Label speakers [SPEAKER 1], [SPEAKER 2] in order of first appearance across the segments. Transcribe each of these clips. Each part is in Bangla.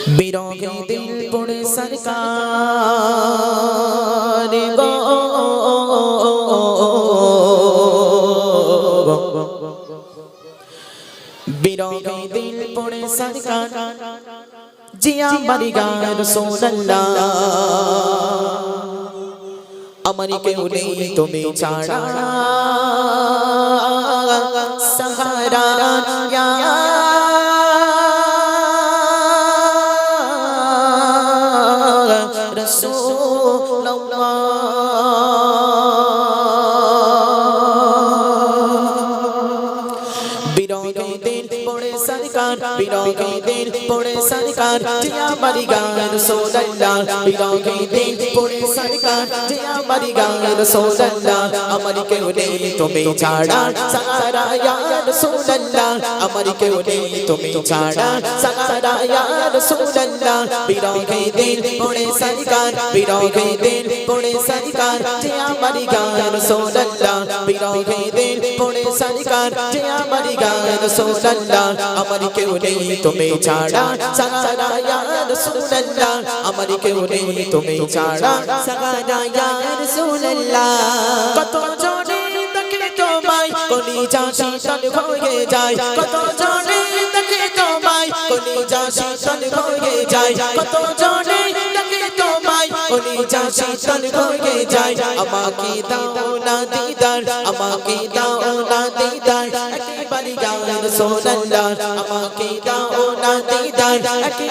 [SPEAKER 1] बिरोगे दिल पुणे सरकार गो बिरोगे दिल पुणे सरकार जिया मरिगा रसूलल्लाह अमरी के उन्हें तुम्हें चाड़ा सहारा या बिरोगे दिल पुणे सरकार जिया मरिगा रसूलल्लाह बिरोगे दिल पुणे सरकार जिया मरिगा रसूलल्लाह अमरी के उन्हें तुम्हें चाड़ा सहारा या रसूलल्लाह अमरी के उन्हें तुम्हें चाड़ा सहारा या रसूलल्लाह बिरोगे दिल पुणे सरकार बिरोगे दिल पुणे सरकार जिया मरिगा रसूलल्लाह बिरोगे दिल पुणे सरकार जिया मरिगा रसूलल्लाह अमरी के उन्हें तुम्हें चाड़ा सहारा या रसूलल्लाह अमरी के उन्हें तुम्हें चाड़ा सहारा या रसूलल्लाह कत जने देखे তোমায় কলিজা শীতল হয়ে যায় কত জনে দেখে তোমায় কলিজা শীতল হয়ে যায় কত জনে দেখে তোমায় কলিজা শীতল হয়ে যায় আমাকে দাও না দিদার আমাকে দাও না দিদার একবার ইয়া রাসূলুল্লাহ আমাকে দাও না দিদার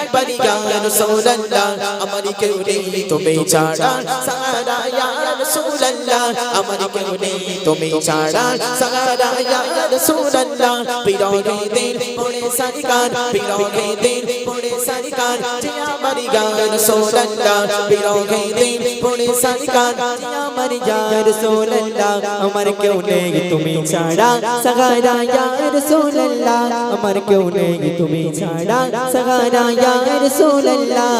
[SPEAKER 1] একবার ইয়া রাসূলুল্লাহ আমারি কেউ নেই তুমি ছাড়া সাহারা ইয়া রাসূলুল্লাহ আমারি কেউ নেই তুমি ছাড়া সাহারা ইয়া রাসূলুল্লাহ বিরোগে দিল পুনে সরকার বিরোগে দিল পুনে সরকার জিয়া আমারি ইয়া রাসূলুল্লাহ বিরোগে দিল পুনে সরকার জিয়া আমারি ইয়া রাসূলুল্লাহ আমার কেউ নেই তুমি ছাড়া সাহারা ইয়া রাসূলুল্লাহ আমার কেউ নেই তুমি ছাড়া সাহারা ইয়া রাসূলুল্লাহ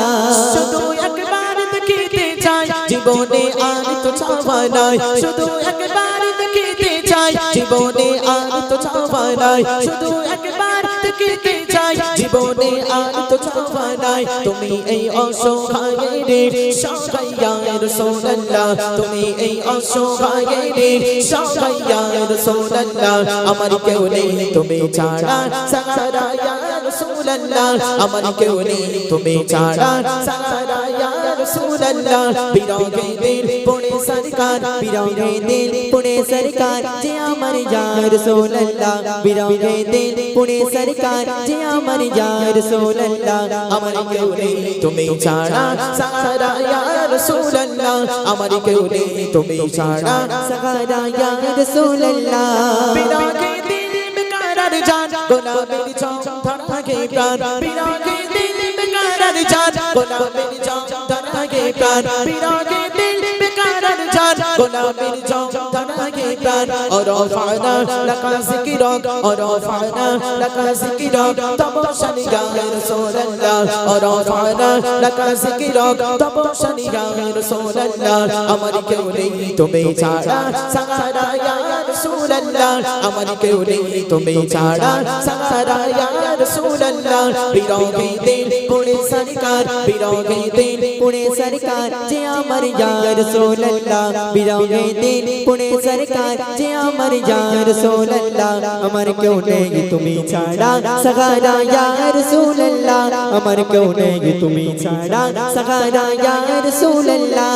[SPEAKER 1] শুধু একবার দেখিতে চাই জীবনে আর তো চাওয়া নাই শুধু একবার দেখিতে চাই জীবনে আর তো চাওয়া নাই শুধু একবার দেখিতে চাই জীবনে আর তো চাওয়া নাই তুমি এই অসহায়ের সহায় ইয়া রাসূলুল্লাহ তুমি এই অসহায়ের সহায় ইয়া রাসূলুল্লাহ আমার কেউ নেই তুমি ছাড়া সাহারা ইয়া রাসূলুল্লাহ আমার কেউ নেই তুমি ছাড়া সাহারা ইয়া রাসূলুল্লাহ বিরোগে দিল পুনে সরকার বিরোগে দিল পুনে সরকার যে আমার ইয়া রাসূলুল্লাহ বিরোগে দিল পুনে সরকার যে আমার ইয়া রাসূলুল্লাহ আমার কেউ নেই তুমি ছাড়া সাহারা ইয়া রাসূলুল্লাহ আমার কেউ নেই তুমি ছাড়া সাহারা ইয়া রাসূলুল্লাহ বিরোগে দিল বেকারার জান গোলামের চোখ ধরাকে প্রাণ বিরোগে দিল বেকারার জান গোলামের চোখ ধরাকে প্রাণ বিরোগে দিল বেকারার জান গোলামের চোখ ধরাকে প্রাণ और रफाना लका जिक्रक और रफाना लका जिक्रक तब शनिया रसूलुल्लाह और रफाना लका जिक्रक तब शनिया रसूलुल्लाह अमर क्यों नहीं तुम्हें छाड़ा सहारा या रसूलुल्लाह अमर क्यों नहीं तुम्हें छाड़ा सहारा या रसूलुल्लाह बिरोगे दिल पुणे सरकार बिरोगे दिल पुणे सरकार जे अमर या रसूलुल्लाह बिरोगे दिल पुणे सरकार जे अमर या रसूलुल्लाह अमर क्यों नहीं तुम्हें छाड़ा सहारा या रसूलुल्लाह अमर क्यों नहीं तुम्हें छाड़ा सहारा या रसूलुल्लाह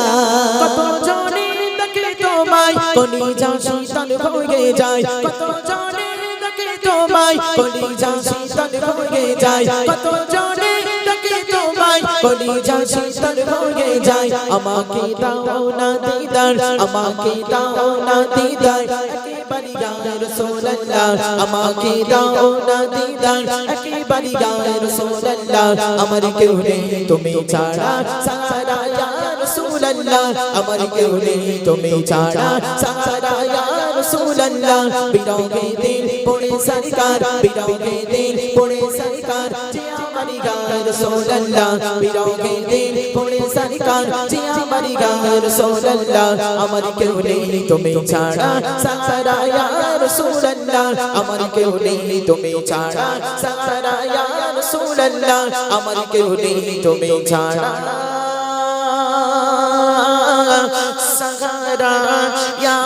[SPEAKER 1] कत जने देखे তোমায় কলিজা শীতল হয়ে যায় কত জনে দেখে তোমায় কলিজা শীতল হয়ে যায় কত জনে দেখে তোমায় কলিজা শীতল হয়ে যায় আমাকে দাও না দিদার আমাকে দাও না দিদার একবার ইয়া রাসূলুল্লাহ আমাকে দাও না দিদার একবার ইয়া রাসূলুল্লাহ আমার কেউ নেই তুমি ছাড়া সাহারা ইয়া রাসূলুল্লাহ আমার কেউ নেই তুমি ছাড়া সাহারা ইয়া রাসূলুল্লাহ বিরোগে দিল পুনে সরকার বিরোগে দিল পুনে সরকার যে আমার ইয়া রাসূলুল্লাহ বিরোগে দিল পুনে সরকার যে আমার ইয়া রাসূলুল্লাহ আমার কেউ নেই তুমি ছাড়া সাহারা ইয়া রাসূলুল্লাহ আমার কেউ নেই তুমি ছাড়া সাহারা ইয়া রাসূলুল্লাহ আমার কেউ নেই তুমি ছাড়া সাহারা ইয়া